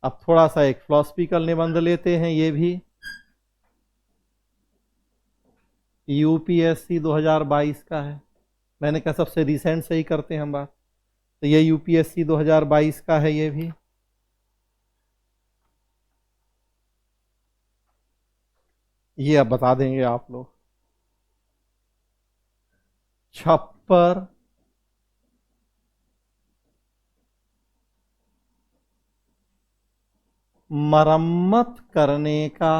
अब थोड़ा सा एक फिलोसफिकल निबंध लेते हैं, ये भी यूपीएससी 2022 का है। मैंने कहा सबसे रिसेंट से ही करते हैं हम बात, तो ये यूपीएससी 2022 का है ये भी। ये अब बता देंगे आप लोग। छप्पर मरम्मत करने का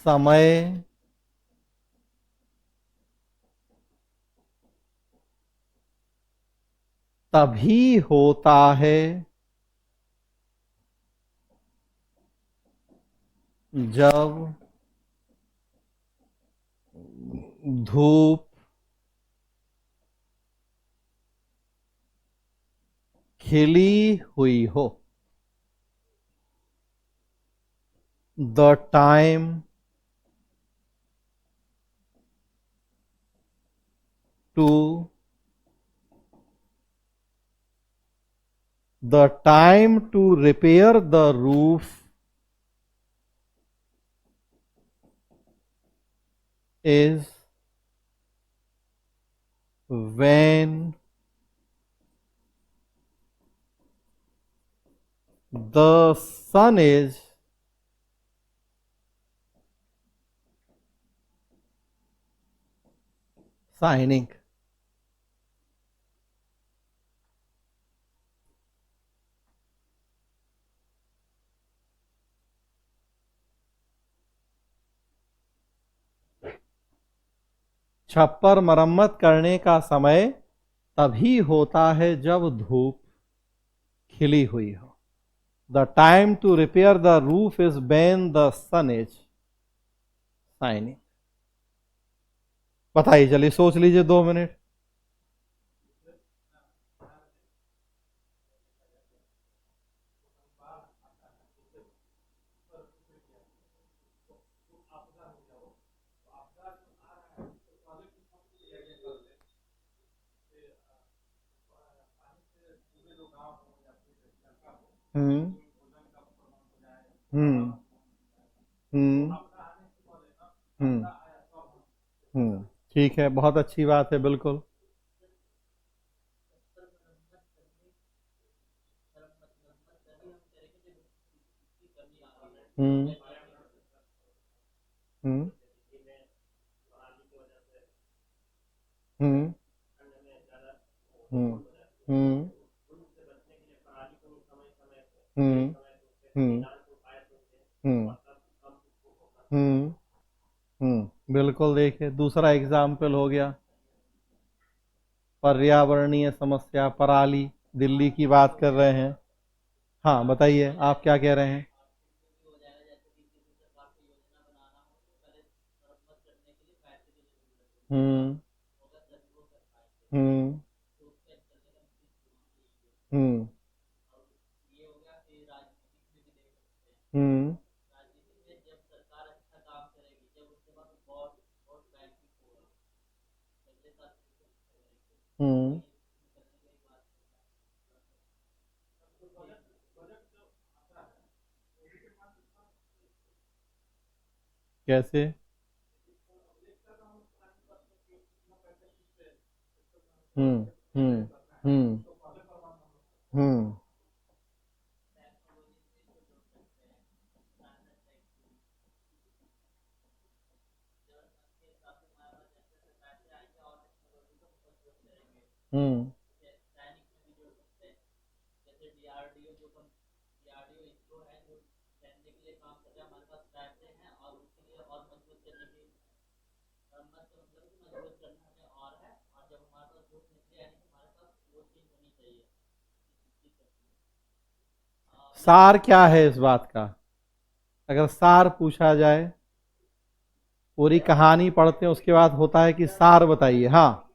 समय तभी होता है जब धूप खिली हुई हो। The time to repair the roof is when the sun is shining। छप्पर मरम्मत करने का समय तभी होता है जब धूप खिली हुई हो। The time to repair the roof is when the sun is shining. बताइए, चलिए सोच लीजिए 2 मिनट। हम्म हम्म हम्म हम्म ठीक है, बहुत अच्छी बात है, बिल्कुल। हम्म हम्म हम्म हम्म हम्म हम्म हम्म हम्म हम्म बिल्कुल। देखिए, दूसरा एग्जाम्पल हो गया पर्यावरणीय समस्या, पराली। दिल्ली की बात कर रहे हैं। हाँ, बताइए आप क्या कह रहे हैं। हम्म हम्म हम्म हम्म हम्म कैसे। हम्म हम्म हम्म हम्म हम्म सार क्या है इस बात का, अगर सार पूछा जाए। पूरी कहानी पढ़ते हैं, उसके बाद होता है कि सार बताइए। हाँ,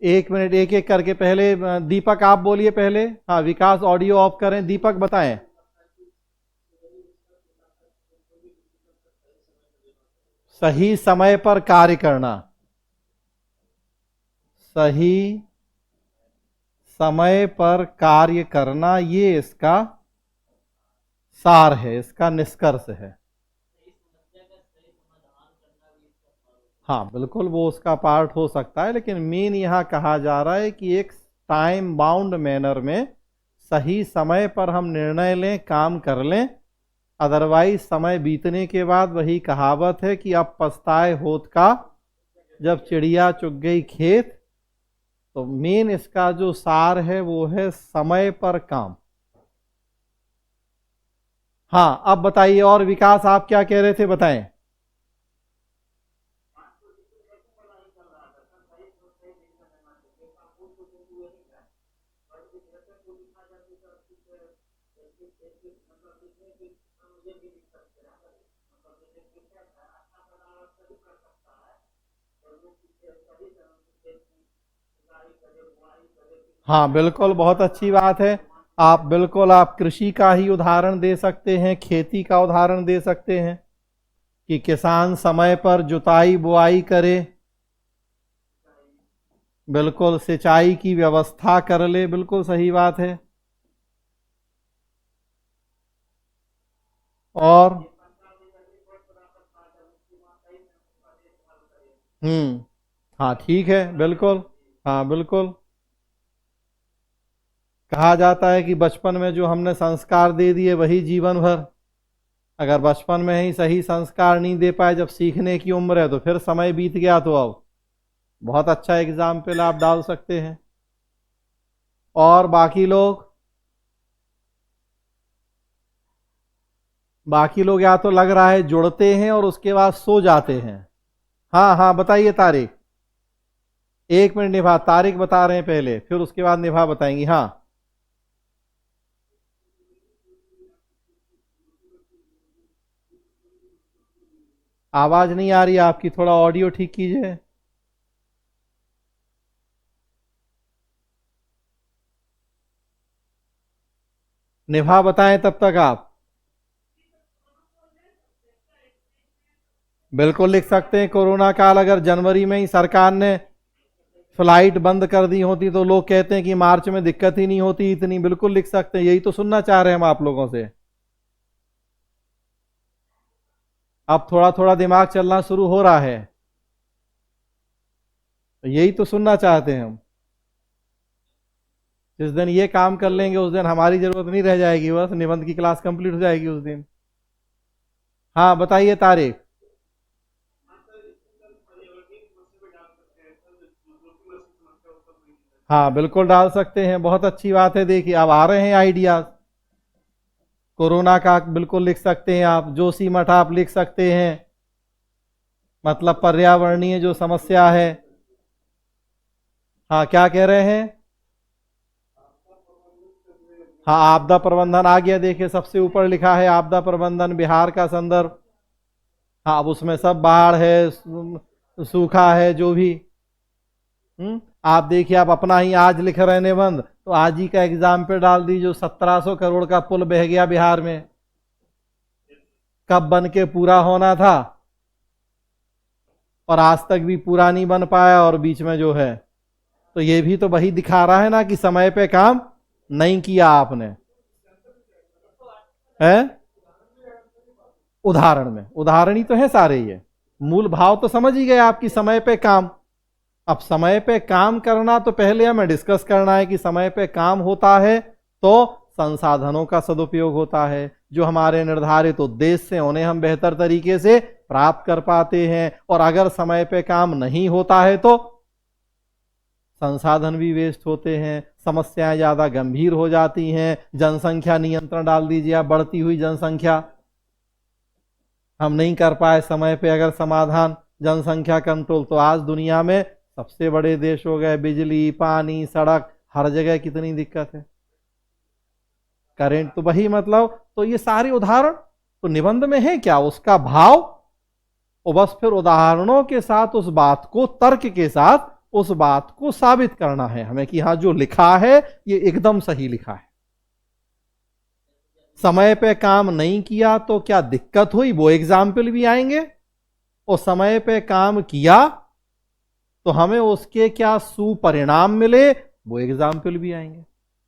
1 मिनट, एक एक करके। पहले दीपक आप बोलिए पहले। हाँ, विकास ऑडियो ऑफ करें। दीपक बताएं। सही समय पर कार्य करना। सही समय पर कार्य करना, ये इसका सार है, इसका निष्कर्ष है। हाँ बिल्कुल, वो उसका पार्ट हो सकता है, लेकिन मेन यहाँ कहा जा रहा है कि एक टाइम बाउंड मैनर में सही समय पर हम निर्णय लें, काम कर लें। अदरवाइज समय बीतने के बाद वही कहावत है कि अब पछताए होत का जब चिड़िया चुग गई खेत। तो मेन इसका जो सार है वो है समय पर काम। हाँ अब बताइए, और विकास आप क्या कह रहे थे, बताएं। हाँ बिल्कुल, बहुत अच्छी बात है। आप बिल्कुल, आप कृषि का ही उदाहरण दे सकते हैं, खेती का उदाहरण दे सकते हैं कि किसान समय पर जुताई बुआई करे, बिल्कुल सिंचाई की व्यवस्था कर ले, बिल्कुल सही बात है। और हाँ ठीक है, बिल्कुल। हाँ बिल्कुल, कहा जाता है कि बचपन में जो हमने संस्कार दे दिए वही जीवन भर। अगर बचपन में ही सही संस्कार नहीं दे पाए, जब सीखने की उम्र है तो फिर समय बीत गया, तो अब बहुत अच्छा एग्जाम्पल आप डाल सकते हैं। और बाकी लोग या तो लग रहा है जुड़ते हैं और उसके बाद सो जाते हैं। हाँ हाँ बताइए तारिक। एक मिनट, निभा तारिक बता रहे हैं पहले, फिर उसके बाद निभा बताएंगी। हाँ आवाज नहीं आ रही आपकी, थोड़ा ऑडियो ठीक कीजिए। निभा बताएं तब तक आप। बिल्कुल लिख सकते हैं। कोरोना काल अगर जनवरी में ही सरकार ने फ्लाइट बंद कर दी होती तो लोग कहते हैं कि मार्च में दिक्कत ही नहीं होती इतनी। बिल्कुल लिख सकते हैं, यही तो सुनना चाह रहे हैं हम आप लोगों से। अब थोड़ा थोड़ा दिमाग चलना शुरू हो रहा है, यही तो सुनना चाहते हैं हम। जिस दिन ये काम कर लेंगे उस दिन हमारी जरूरत नहीं रह जाएगी, बस निबंध की क्लास कंप्लीट हो जाएगी उस दिन। हाँ बताइए तारिक। हाँ बिल्कुल डाल सकते हैं, बहुत अच्छी बात है। देखिए अब आ रहे हैं आइडियाज। कोरोना का बिल्कुल लिख सकते हैं आप, जोशी मठ आप लिख सकते हैं, मतलब पर्यावरणीय जो समस्या है। हाँ क्या कह रहे हैं। हाँ आपदा प्रबंधन आ गया, देखिए सबसे ऊपर लिखा है आपदा प्रबंधन बिहार का संदर्भ। हाँ अब उसमें सब बाढ़ है, सूखा है, जो भी। आप देखिए, आप अपना ही आज लिख रहे हैं निबंध, तो आज ही का एग्जाम पे डाल दीजिए। जो 1700 करोड़ का पुल बह गया बिहार में, कब बन के पूरा होना था और आज तक भी पूरा नहीं बन पाया, और बीच में जो है, तो ये भी तो वही दिखा रहा है ना कि समय पे काम नहीं किया आपने। है उदाहरण में, उदाहरण ही तो है सारे ये। मूल भाव तो समझ ही गए आपकी, समय पे काम। अब समय पे काम करना तो पहले हमें डिस्कस करना है कि समय पे काम होता है तो संसाधनों का सदुपयोग होता है, जो हमारे निर्धारित उद्देश्य हैं उन्हें हम बेहतर तरीके से प्राप्त कर पाते हैं। और अगर समय पे काम नहीं होता है तो संसाधन भी वेस्ट होते हैं, समस्याएं ज्यादा गंभीर हो जाती हैं। जनसंख्या नियंत्रण डाल दीजिए आप, बढ़ती हुई जनसंख्या, हम नहीं कर पाए समय पे अगर समाधान जनसंख्या कंट्रोल, तो आज दुनिया में सबसे बड़े देश हो गए। बिजली, पानी, सड़क, हर जगह कितनी दिक्कत है, करेंट तो वही, मतलब तो ये सारे उदाहरण तो निबंध में है क्या, उसका भाव, और बस फिर उदाहरणों के साथ उस बात को, तर्क के साथ उस बात को साबित करना है हमें कि हाँ जो लिखा है ये एकदम सही लिखा है। समय पे काम नहीं किया तो क्या दिक्कत हुई, वो एग्जाम्पल भी आएंगे। और समय पे काम किया तो हमें उसके क्या सुपरिणाम मिले वो एग्जाम्पल भी आएंगे।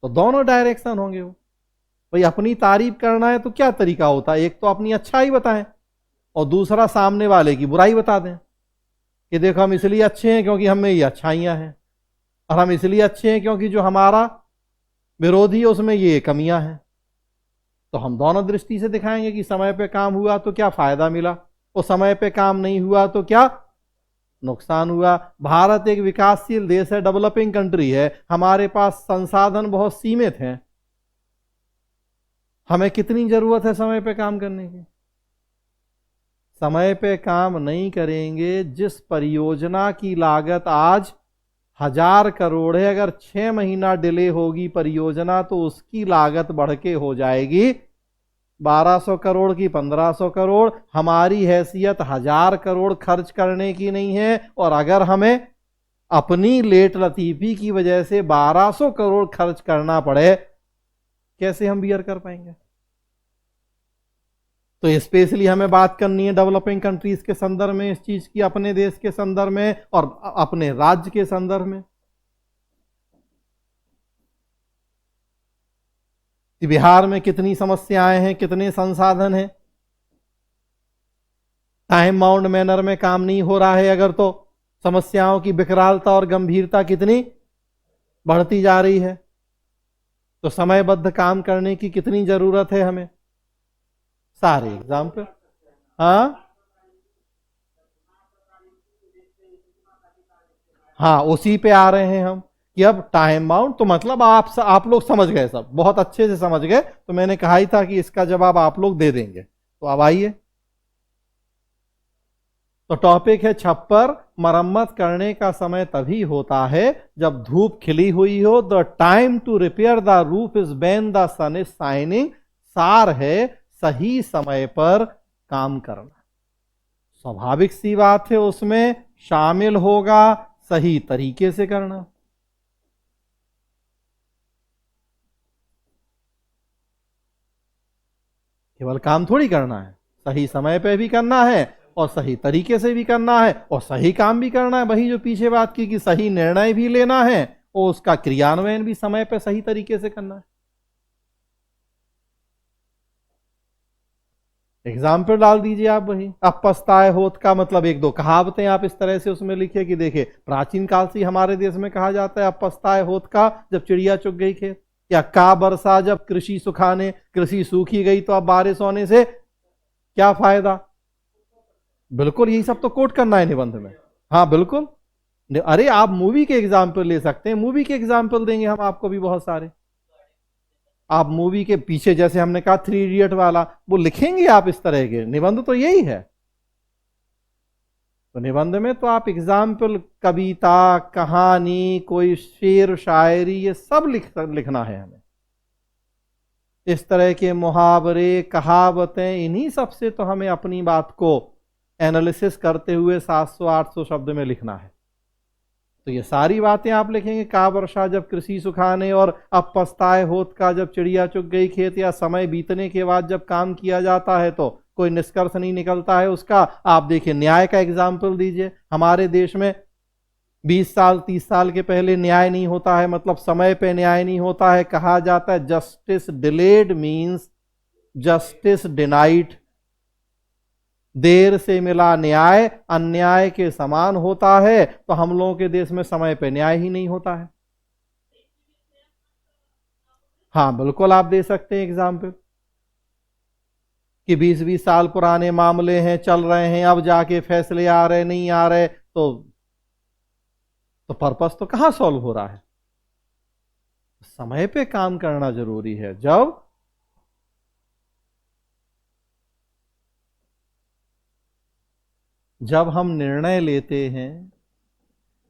तो दोनों डायरेक्शन होंगे। वो भाई अपनी तारीफ करना है तो क्या तरीका होता है, एक तो अपनी अच्छाई बताएं और दूसरा सामने वाले की बुराई बता दें कि देखो हम इसलिए अच्छे हैं क्योंकि हमें ये अच्छाइयां हैं, और हम इसलिए अच्छे हैं क्योंकि जो हमारा विरोधी है उसमें ये कमियां हैं। तो हम दोनों दृष्टि से दिखाएंगे कि समय पे काम हुआ तो क्या फायदा मिला और समय पे काम नहीं हुआ तो क्या नुकसान हुआ। भारत एक विकासशील देश है, डेवलपिंग कंट्री है, हमारे पास संसाधन बहुत सीमित हैं। हमें कितनी जरूरत है समय पे काम करने की? समय पे काम नहीं करेंगे, जिस परियोजना की लागत आज 1000 करोड़ है, अगर 6 महीना डिले होगी परियोजना तो उसकी लागत बढ़ के हो जाएगी 1200 करोड़ की 1500 करोड़। हमारी हैसियत 1000 करोड़ खर्च करने की नहीं है, और अगर हमें अपनी लेट लतीफी की वजह से 1200 करोड़ खर्च करना पड़े, कैसे हम बियर कर पाएंगे? तो स्पेशली हमें बात करनी है डेवलपिंग कंट्रीज के संदर्भ में इस चीज की, अपने देश के संदर्भ में और अपने राज्य के संदर्भ में। बिहार में कितनी समस्याएं हैं, कितने संसाधन हैं, टाइम बाउंड मैनर में काम नहीं हो रहा है अगर, तो समस्याओं की विकरालता और गंभीरता कितनी बढ़ती जा रही है। तो समयबद्ध काम करने की कितनी जरूरत है हमें। सारे एग्जाम्पल, हाँ हाँ उसी पे आ रहे हैं हम कि अब टाइम बाउंड, तो मतलब आप लोग समझ गए, सब बहुत अच्छे से समझ गए। तो मैंने कहा ही था कि इसका जवाब आप लोग दे देंगे। तो अब आइए, तो टॉपिक है छप्पर। मरम्मत करने का समय तभी होता है जब धूप खिली हुई हो। The time to repair the roof is when the sun is shining. सार है सही समय पर काम करना। स्वाभाविक सी बात है, उसमें शामिल होगा सही तरीके से करना। केवल काम थोड़ी करना है, सही समय पे भी करना है और सही तरीके से भी करना है और सही काम भी करना है। वही जो पीछे बात की कि सही निर्णय भी लेना है और उसका क्रियान्वयन भी समय पे सही तरीके से करना है। एग्जाम्पल डाल दीजिए आप। वही अब पछताए होत का मतलब एक दो कहावतें आप इस तरह से उसमें लिखिए कि देखिए प्राचीन काल से हमारे देश में कहा जाता है अब पछताए होत का जब चिड़िया चुग गई खेत, या का बरसा जब कृषि सुखाने, कृषि सूखी गई तो अब बारिश होने से क्या फायदा। बिल्कुल यही सब तो कोट करना है निबंध में। हाँ बिल्कुल, अरे आप मूवी के एग्जाम्पल ले सकते हैं, मूवी के एग्जाम्पल देंगे हम आपको भी बहुत सारे। आप मूवी के पीछे जैसे हमने कहा 3 इडियट वाला, वो लिखेंगे आप इस तरह के निबंध, तो यही है। तो निबंध में तो आप एग्जाम्पल, कविता, कहानी, कोई शेर शायरी, ये सब लिखना है हमें। इस तरह के मुहावरे, कहावतें, इन्हीं सब से तो हमें अपनी बात को एनालिसिस करते हुए 700-800 शब्द में लिखना है। तो ये सारी बातें आप लिखेंगे, का वर्षा जब कृषि सुखाने, और अब पछताए होत का जब चिड़िया चुग गई खेत, या समय बीतने के बाद जब काम किया जाता है तो कोई निष्कर्ष नहीं निकलता है उसका। आप देखिए न्याय का एग्जाम्पल दीजिए। हमारे देश में 20 साल 30 साल के पहले न्याय नहीं होता है, मतलब समय पे न्याय नहीं होता है। कहा जाता है justice delayed means justice denied. देर से मिला न्याय अन्याय के समान होता है। तो हम लोगों के देश में समय पे न्याय ही नहीं होता है। हाँ बिल्कुल आप दे सकते हैं एग्जाम्पल कि 20-20 साल पुराने मामले हैं, चल रहे हैं, अब जाके फैसले आ रहे नहीं आ रहे, तो पर्पस तो कहां सॉल्व हो रहा है। समय पे काम करना जरूरी है। जब हम निर्णय लेते हैं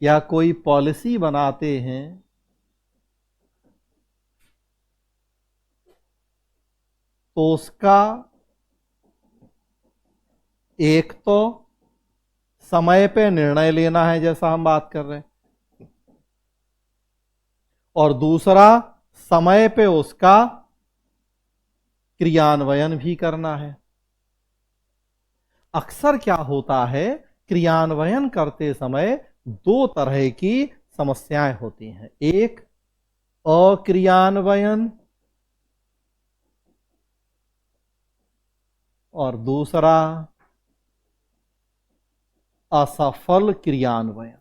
या कोई पॉलिसी बनाते हैं तो उसका एक तो समय पे निर्णय लेना है जैसा हम बात कर रहे हैं, और दूसरा समय पे उसका क्रियान्वयन भी करना है। अक्सर क्या होता है, क्रियान्वयन करते समय दो तरह की समस्याएं होती हैं, एक अक्रियान्वयन और दूसरा असफल क्रियान्वयन।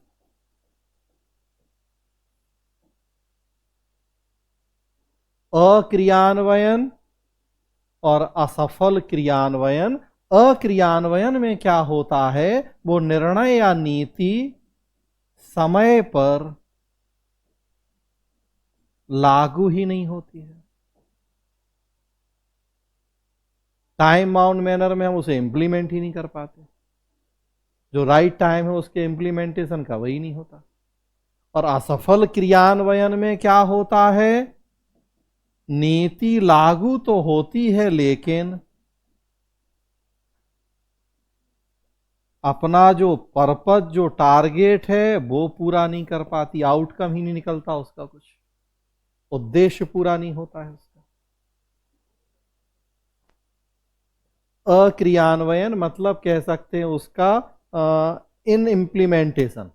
अक्रियान्वयन और असफल क्रियान्वयन। अक्रियान्वयन में क्या होता है, वो निर्णय या नीति समय पर लागू ही नहीं होती है। टाइम बाउंड मैनर में हम उसे इंप्लीमेंट ही नहीं कर पाते, जो राइट टाइम है उसके इंप्लीमेंटेशन का वही नहीं होता। और असफल क्रियान्वयन में क्या होता है, नीति लागू तो होती है लेकिन अपना जो पर्पज, जो टारगेट है वो पूरा नहीं कर पाती, आउटकम ही नहीं निकलता उसका, कुछ उद्देश्य पूरा नहीं होता है उसका। अक्रियान्वयन मतलब कह सकते हैं उसका इन इम्प्लीमेंटेशन।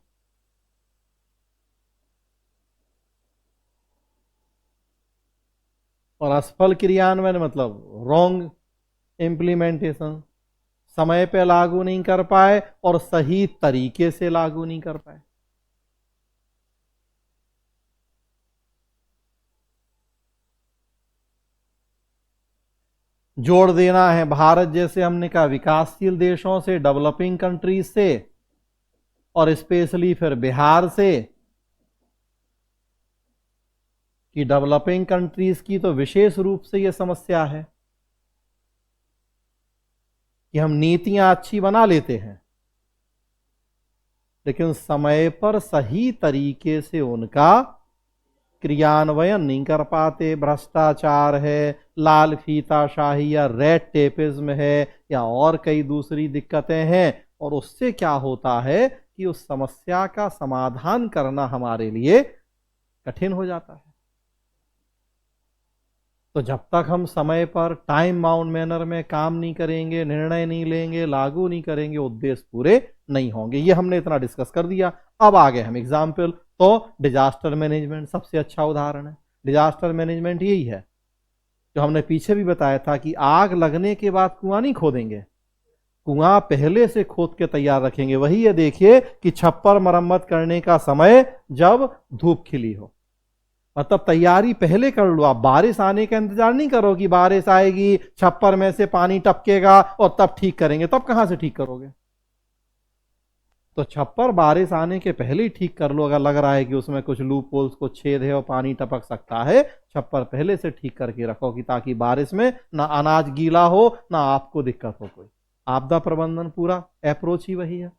और असफल क्रियान्वयन मतलब रॉन्ग इम्प्लीमेंटेशन, समय पे लागू नहीं कर पाए और सही तरीके से लागू नहीं कर पाए। जोड़ देना है भारत जैसे हमने कहा विकासशील देशों से, डेवलपिंग कंट्रीज से, और स्पेशली फिर बिहार से, कि डेवलपिंग कंट्रीज की तो विशेष रूप से यह समस्या है कि हम नीतियां अच्छी बना लेते हैं लेकिन समय पर सही तरीके से उनका क्रियान्वयन नहीं कर पाते। भ्रष्टाचार है, लाल फीताशाही या रेड टेपिज्म है, या और कई दूसरी दिक्कतें हैं, और उससे क्या होता है कि उस समस्या का समाधान करना हमारे लिए कठिन हो जाता है। तो जब तक हम समय पर टाइम बाउंड मैनर में काम नहीं करेंगे, निर्णय नहीं लेंगे, लागू नहीं करेंगे, उद्देश्य पूरे नहीं होंगे। ये हमने इतना डिस्कस कर दिया। अब आगे हम एग्जाम्पल, तो डिजास्टर मैनेजमेंट सबसे अच्छा उदाहरण है। डिजास्टर मैनेजमेंट यही है जो हमने पीछे भी बताया था कि आग लगने के बाद कुआं नहीं खोदेंगे, कुआं पहले से खोद के तैयार रखेंगे। वही है, देखिए कि छप्पर मरम्मत करने का समय जब धूप खिली हो, मतलब तैयारी पहले कर लो। आप बारिश आने का इंतजार नहीं करो कि बारिश आएगी, छप्पर में से पानी टपकेगा और तब ठीक करेंगे, तब कहां से ठीक करोगे। तो छप्पर बारिश आने के पहले ही ठीक कर लो। अगर लग रहा है कि उसमें कुछ लूप होल्स, को छेद है और पानी टपक सकता है, छप्पर पहले से ठीक करके रखो कि ताकि बारिश में ना अनाज गीला हो ना आपको दिक्कत हो कोई। आपदा प्रबंधन पूरा अप्रोच ही वही है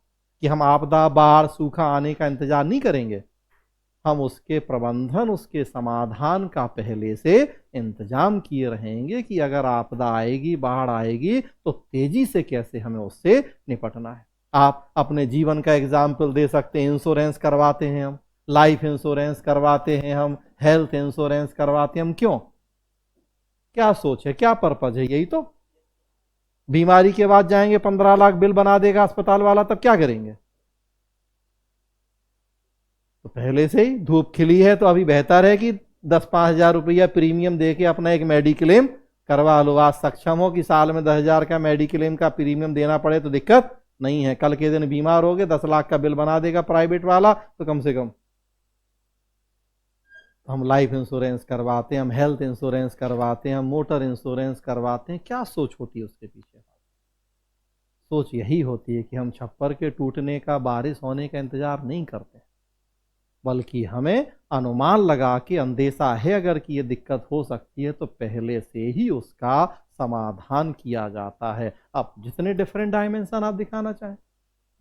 कि हम आपदा, बाढ़, सूखा आने का इंतजार नहीं करेंगे, हम उसके प्रबंधन, उसके समाधान का पहले से इंतजाम किए रहेंगे कि अगर आपदा आएगी, बाढ़ आएगी, तो तेजी से कैसे हमें उससे निपटना है। आप अपने जीवन का एग्जाम्पल दे सकते हैं। इंश्योरेंस करवाते हैं हम, लाइफ इंश्योरेंस करवाते हैं हम, हेल्थ इंश्योरेंस करवाते हैं हम, क्यों? क्या सोच है, क्या पर्पज है? यही तो, बीमारी के बाद जाएंगे 15 लाख बिल बना देगा अस्पताल वाला, तब क्या करेंगे? तो पहले से ही धूप खिली है तो अभी बेहतर है कि 10-5 हजार रुपया प्रीमियम दे के अपना एक मेडिक्लेम करवा लो। आज सक्षम हो कि साल में 10,000 का मेडिक्लेम का प्रीमियम देना पड़े तो दिक्कत नहीं है। कल के दिन बीमार हो गए, 10 लाख का बिल बना देगा प्राइवेट वाला, तो कम से कम हम लाइफ इंश्योरेंस करवाते हैं, हम हेल्थ इंश्योरेंस करवाते हैं, हम मोटर इंश्योरेंस करवाते हैं। क्या सोच होती है उसके पीछे? सोच यही होती है कि हम छप्पर के टूटने का, बारिश होने का इंतजार नहीं करते, बल्कि हमें अनुमान लगा के, अंदेशा है अगर कि ये दिक्कत हो सकती है, तो पहले से ही उसका समाधान किया जाता है। अब जितने डिफरेंट डायमेंशन आप दिखाना चाहें,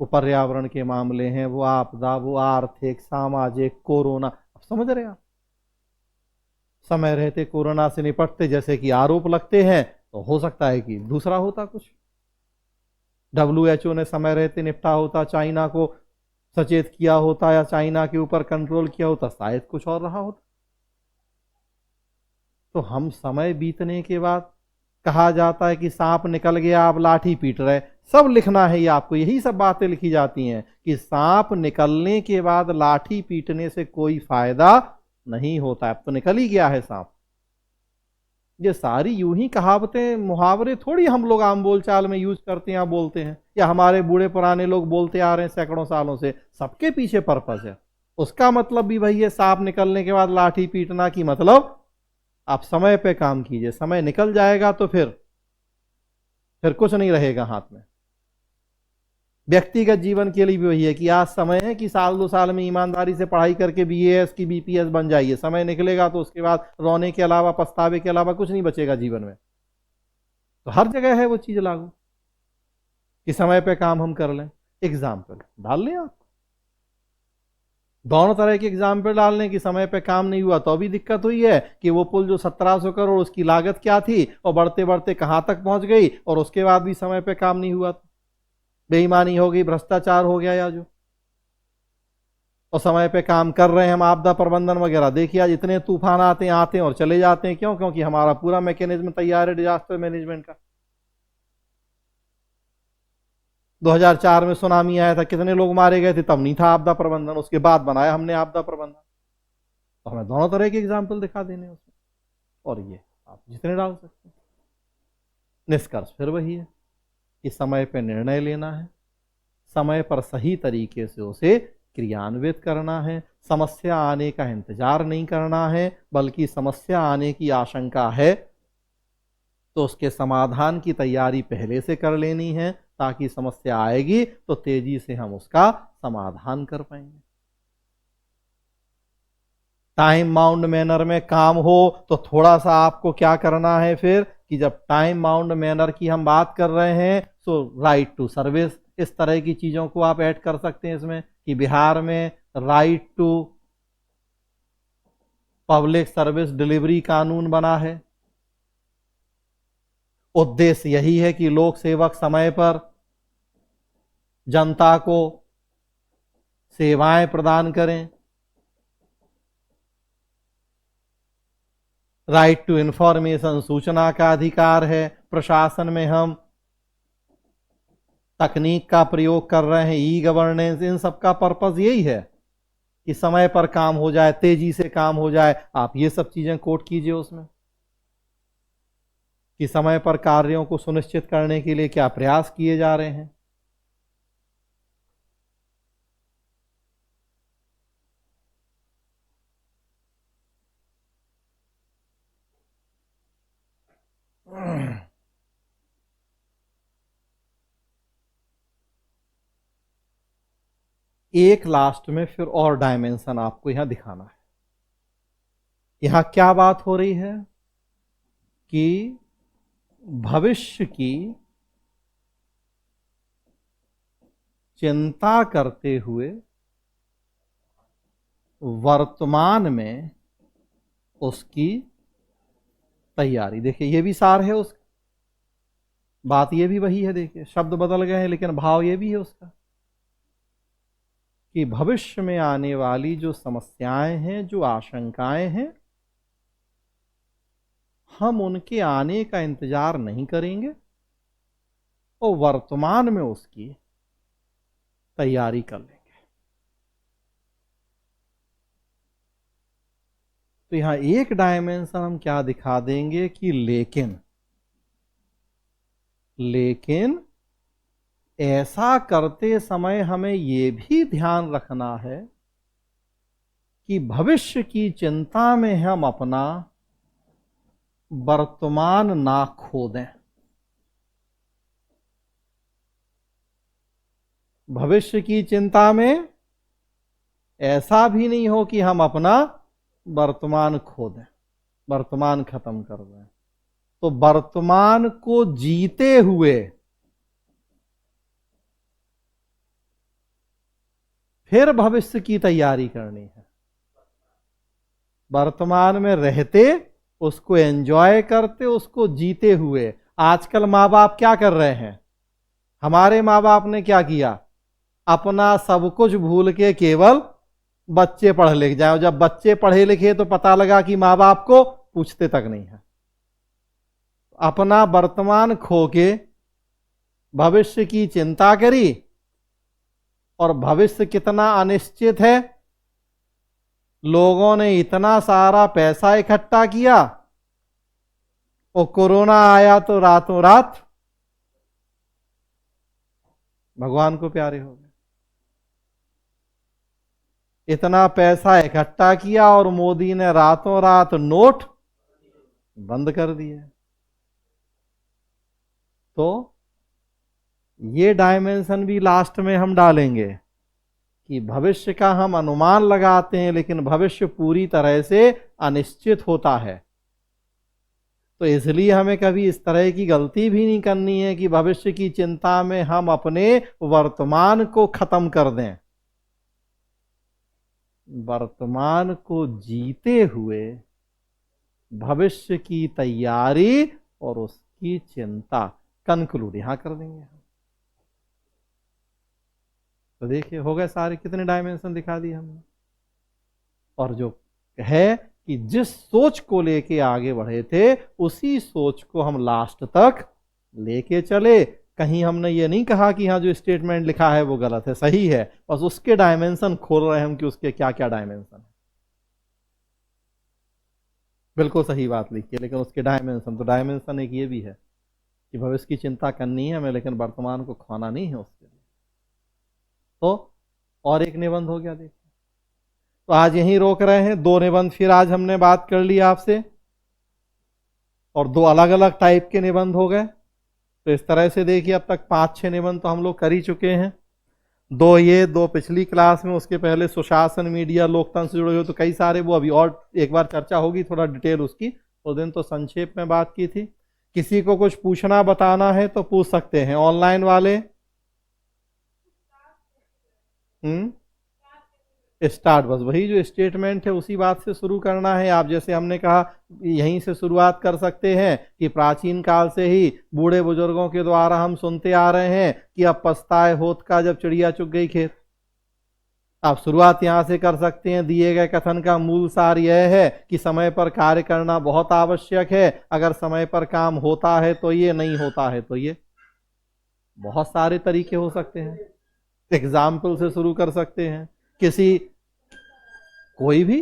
वो पर्यावरण के मामले हैं, वो आपदा, वो आर्थिक, सामाजिक, कोरोना, अब समझ रहे हैं आप। समय रहते कोरोना से निपटते, जैसे कि आरोप लगते हैं, तो हो सकता है कि दूसरा होता कुछ। WHO ने समय रहते निपटा होता, चाइना को सचेत किया होता या चाइना के ऊपर कंट्रोल किया होता, शायद कुछ और रहा होता। तो हम समय बीतने के बाद कहा जाता है कि सांप निकल गया, आप लाठी पीट रहे, सब लिखना है ये आपको, यही सब बातें लिखी जाती हैं कि सांप निकलने के बाद लाठी पीटने से कोई फायदा नहीं होता है, अब तो निकल ही गया है सांप। ये सारी यूं ही कहावतें मुहावरे थोड़ी हम लोग आम बोलचाल में यूज करते हैं या बोलते हैं, या हमारे बूढ़े पुराने लोग बोलते आ रहे हैं सैकड़ों सालों से। सबके पीछे पर्पस है। उसका मतलब भी वही है, सांप निकलने के बाद लाठी पीटना की मतलब आप समय पे काम कीजिए, समय निकल जाएगा तो फिर कुछ नहीं रहेगा हाथ में। व्यक्तिगत जीवन के लिए भी वही है कि आज समय है कि साल 2 साल में ईमानदारी से पढ़ाई करके बीएएस की बीपीएस बन जाइए, समय निकलेगा तो उसके बाद रोने के अलावा पछतावे के अलावा कुछ नहीं बचेगा जीवन में। तो हर जगह है वो चीज लागू कि समय पे काम हम कर लें। एग्जाम्पल डाल लें आप, दोनों तरह के एग्जाम्पल डाल लें कि समय पे काम नहीं हुआ तो भी दिक्कत हुई है कि वो पुल जो 1700 करोड़ उसकी लागत क्या थी और बढ़ते बढ़ते कहां तक पहुंच गई, और उसके बाद भी समय पे काम नहीं हुआ तो बेईमानी हो गई, भ्रष्टाचार हो गया या जो, और समय पे काम कर रहे हैं हम, आपदा प्रबंधन वगैरह। देखिए आज इतने तूफान आते हैं और चले जाते हैं, क्यों? क्योंकि हमारा पूरा मैकेनिज्म तैयार है डिजास्टर मैनेजमेंट का। 2004 में सुनामी आया था, कितने लोग मारे गए थे, तब नहीं था आपदा प्रबंधन, उसके बाद बनाया हमने आपदा प्रबंधन। तो हमें दोनों तरह के एग्जाम्पल दिखा देने उसमें, और ये आप जितने डाल सकते हैं। निष्कर्ष फिर वही है कि समय पर निर्णय लेना है, समय पर सही तरीके से उसे क्रियान्वित करना है, समस्या आने का इंतजार नहीं करना है, बल्कि समस्या आने की आशंका है तो उसके समाधान की तैयारी पहले से कर लेनी है, ताकि समस्या आएगी तो तेजी से हम उसका समाधान कर पाएंगे। टाइम बाउंड मैनर में काम हो तो थोड़ा सा आपको क्या करना है फिर, कि जब टाइम बाउंड मैनर की हम बात कर रहे हैं तो राइट टू सर्विस, इस तरह की चीजों को आप ऐड कर सकते हैं इसमें, कि बिहार में right to public service delivery कानून बना है। उद्देश्य यही है कि लोक सेवक समय पर जनता को सेवाएं प्रदान करें। राइट टू इंफॉर्मेशन, सूचना का अधिकार है। प्रशासन में हम तकनीक का प्रयोग कर रहे हैं, ई गवर्नेंस, इन सब का पर्पस यही है कि समय पर काम हो जाए, तेजी से काम हो जाए। आप ये सब चीजें कोट कीजिए उसमें कि समय पर कार्यों को सुनिश्चित करने के लिए क्या प्रयास किए जा रहे हैं। एक लास्ट में फिर और डायमेंशन आपको यहां दिखाना है। यहां क्या बात हो रही है कि भविष्य की चिंता करते हुए वर्तमान में उसकी तैयारी। देखिए ये भी सार है उसका, बात ये भी वही है। देखिए शब्द बदल गए हैं लेकिन भाव ये भी है उसका, कि भविष्य में आने वाली जो समस्याएं हैं, जो आशंकाएं हैं, हम उनके आने का इंतजार नहीं करेंगे और वर्तमान में उसकी तैयारी कर लेंगे। तो यहां एक डायमेंशन हम क्या दिखा देंगे कि लेकिन ऐसा करते समय हमें यह भी ध्यान रखना है कि भविष्य की चिंता में हम अपना वर्तमान ना खो दें। भविष्य की चिंता में ऐसा भी नहीं हो कि हम अपना वर्तमान खो दें, वर्तमान खत्म कर दें। तो वर्तमान को जीते हुए फिर भविष्य की तैयारी करनी है। वर्तमान में रहते, उसको एंजॉय करते, उसको जीते हुए। आजकल माँ बाप क्या कर रहे हैं? हमारे माँ बाप ने क्या किया? अपना सब कुछ भूल के केवल बच्चे पढ़ लिख जाए। जब बच्चे पढ़े लिखे तो पता लगा कि माँ बाप को पूछते तक नहीं है। अपना वर्तमान खो के भविष्य की चिंता करी, और भविष्य कितना अनिश्चित है। लोगों ने इतना सारा पैसा इकट्ठा किया और कोरोना आया तो रातों रात भगवान को प्यारे हो गए। इतना पैसा इकट्ठा किया और मोदी ने रातों रात नोट बंद कर दिए। तो ये डायमेंशन भी लास्ट में हम डालेंगे कि भविष्य का हम अनुमान लगाते हैं, लेकिन भविष्य पूरी तरह से अनिश्चित होता है। तो इसलिए हमें कभी इस तरह की गलती भी नहीं करनी है कि भविष्य की चिंता में हम अपने वर्तमान को खत्म कर दें। वर्तमान को जीते हुए भविष्य की तैयारी और उसकी चिंता कंक्लूड यहां कर देंगे। तो देखिए हो गए सारे, कितने डायमेंशन दिखा दिए हमने। और जो है कि जिस सोच को लेके आगे बढ़े थे उसी सोच को हम लास्ट तक लेके चले। कहीं हमने ये नहीं कहा कि हाँ जो स्टेटमेंट लिखा है वो गलत है, सही है, बस उसके डायमेंशन खोल रहे हैं हम कि उसके क्या क्या डायमेंशन है। बिल्कुल सही बात लिखी है, लेकिन उसके डायमेंशन, तो डायमेंशन एक ये भी है कि भविष्य की चिंता करनी है हमें, लेकिन वर्तमान को खोना नहीं है उसके लिए। तो और एक निबंध हो गया। देखिए तो आज यहीं रोक रहे हैं। 2 निबंध फिर आज हमने बात कर ली आपसे, और 2 अलग अलग टाइप के निबंध हो गए। तो इस तरह से देखिए अब तक 5-6 निबंध तो हम लोग कर ही चुके हैं। 2 ये, 2 पिछली क्लास में, उसके पहले सुशासन, मीडिया, लोकतंत्र से जुड़े हुए तो कई सारे, वो अभी और एक बार चर्चा होगी थोड़ा डिटेल उसकी। उस दिन तो संक्षेप में बात की थी। किसी को कुछ पूछना बताना है तो पूछ सकते हैं ऑनलाइन वाले। स्टार्ट, बस वही जो स्टेटमेंट है उसी बात से शुरू करना है। आप जैसे हमने कहा यहीं से शुरुआत कर सकते हैं कि प्राचीन काल से ही बूढ़े बुजुर्गों के द्वारा हम सुनते आ रहे हैं कि अब पछताए होत का जब चिड़िया चुग गई खेत। आप शुरुआत यहां से कर सकते हैं। दिए गए कथन का मूल सार यह है कि समय पर कार्य करना बहुत आवश्यक है। अगर समय पर काम होता है तो ये, नहीं होता है तो ये। बहुत सारे तरीके हो सकते हैं। एग्जाम्पल से शुरू कर सकते हैं, किसी कोई भी,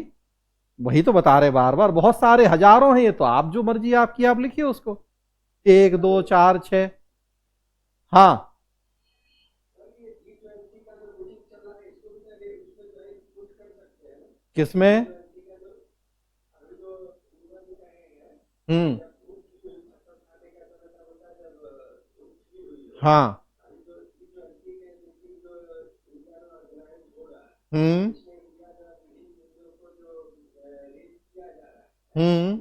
वही तो बता रहे बार बार, बहुत सारे हजारों हैं ये तो। आप जो मर्जी आपकी आप लिखिए उसको, 1 2 4 6। हाँ किसमें? हम्म, हाँ, हम्म, हम्म,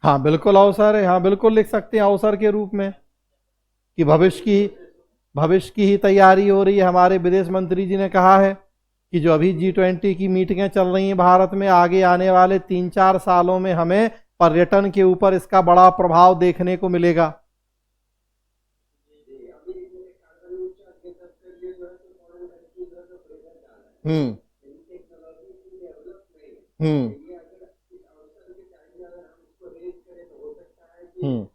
हाँ बिल्कुल अवसर है। हाँ बिल्कुल लिख सकते हैं अवसर के रूप में कि भविष्य की ही तैयारी हो रही है। हमारे विदेश मंत्री जी ने कहा है कि जो अभी G20 की मीटिंगें चल रही हैं भारत में, आगे आने वाले 3-4 सालों में हमें पर्यटन के ऊपर इसका बड़ा प्रभाव देखने को मिलेगा। हम्म, हम्म, हम्म,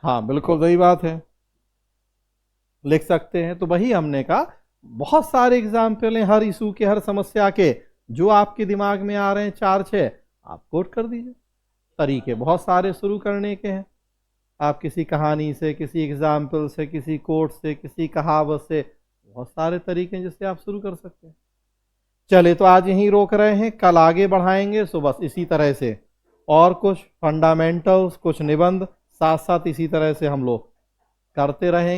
हाँ बिल्कुल सही बात है, लिख सकते हैं। तो वही हमने कहा बहुत सारे एग्जाम्पल हैं हर इशू के, हर समस्या के, जो आपके दिमाग में आ रहे हैं 4-6 आप कोट कर दीजिए। तरीके बहुत सारे शुरू करने के हैं। आप किसी कहानी से, किसी एग्जाम्पल से, किसी कोट से, किसी कहावत से, बहुत सारे तरीके हैं जिससे आप शुरू कर सकते हैं। चले तो आज यहीं रोक रहे हैं, कल आगे बढ़ाएंगे। सो बस इसी तरह से और कुछ फंडामेंटल्स, कुछ निबंध साथ साथ इसी तरह से हम लोग करते रहेंगे।